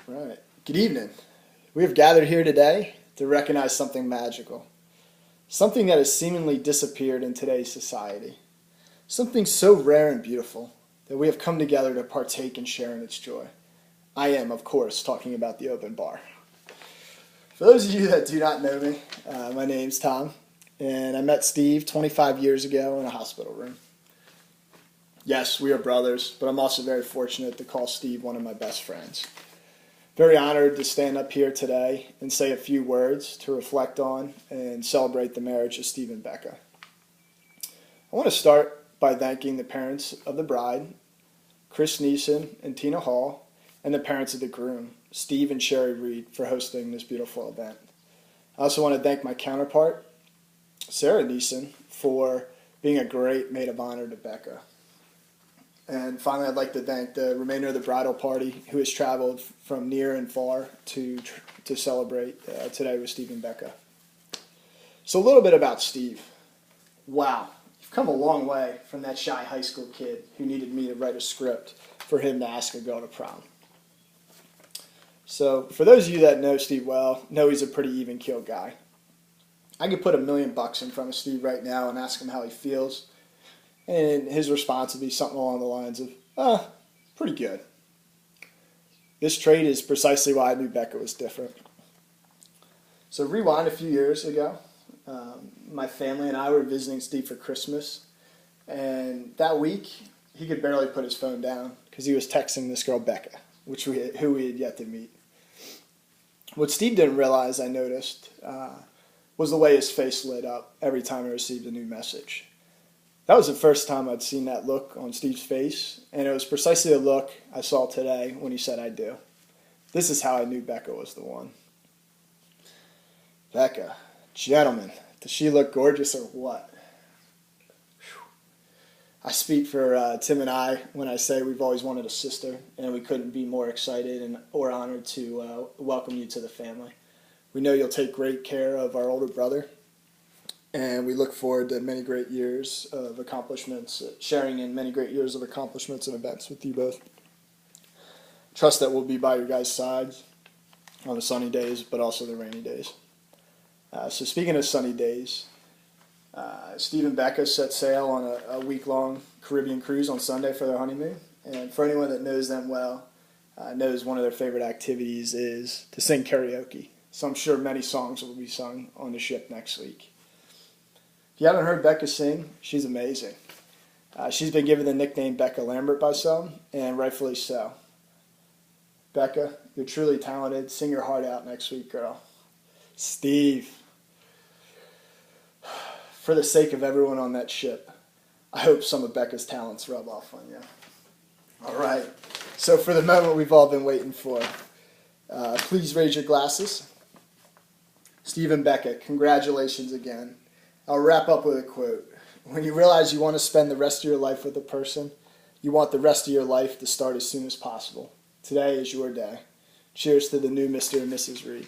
Right. Good evening. We have gathered here today to recognize something magical, something that has seemingly disappeared in today's society, something so rare and beautiful that we have come together to partake and share in its joy. I am, of course, talking about the open bar. For those of you that do not know me, my name's Tom, and I met Steve 25 years ago in a hospital room. Yes, we are brothers, but I'm also very fortunate to call Steve one of my best friends. Very honored to stand up here today and say a few words to reflect on and celebrate the marriage of Steve and Becca. I want to start by thanking the parents of the bride, Chris Neeson and Tina Hall, and the parents of the groom, Steve and Sherry Reed, for hosting this beautiful event. I also want to thank my counterpart, Sarah Neeson, for being a great maid of honor to Becca. And finally, I'd like to thank the remainder of the bridal party who has traveled from near and far to celebrate today with Steve and Becca. So a little bit about Steve. Wow, you've come a long way from that shy high school kid who needed me to write a script for him to ask a girl to prom. So for those of you that know Steve well, know he's a pretty even-keeled guy. I could put $1 million in front of Steve right now and ask him how he feels. And his response would be something along the lines of, pretty good. This trait is precisely why I knew Becca was different. So rewind a few years ago, my family and I were visiting Steve for Christmas. And that week, he could barely put his phone down because he was texting this girl, Becca, who we had yet to meet. What Steve didn't realize, I noticed, was the way his face lit up every time I received a new message. That was the first time I'd seen that look on Steve's face, and it was precisely the look I saw today when he said I do. This is how I knew Becca was the one. Becca, gentlemen, does she look gorgeous or what? I speak for Tim and I when I say we've always wanted a sister, and we couldn't be more excited or honored to welcome you to the family. We know you'll take great care of our older brother, and we look forward to many great years of accomplishments, sharing in many great years of accomplishments and events with you both. Trust that we'll be by your guys' sides on the sunny days, but also the rainy days. So speaking of sunny days, Steve and Becca set sail on a week-long Caribbean cruise on Sunday for their honeymoon. And for anyone that knows them well, knows one of their favorite activities is to sing karaoke. So I'm sure many songs will be sung on the ship next week. If you haven't heard Becca sing, she's amazing. She's been given the nickname Becca Lambert by some, and rightfully so. Becca, you're truly talented. Sing your heart out next week, girl. Steve, for the sake of everyone on that ship, I hope some of Becca's talents rub off on you. All right, so for the moment we've all been waiting for, please raise your glasses. Steve and Becca, congratulations again. I'll wrap up with a quote. When you realize you want to spend the rest of your life with a person, you want the rest of your life to start as soon as possible. Today is your day. Cheers to the new Mr. and Mrs. Reed.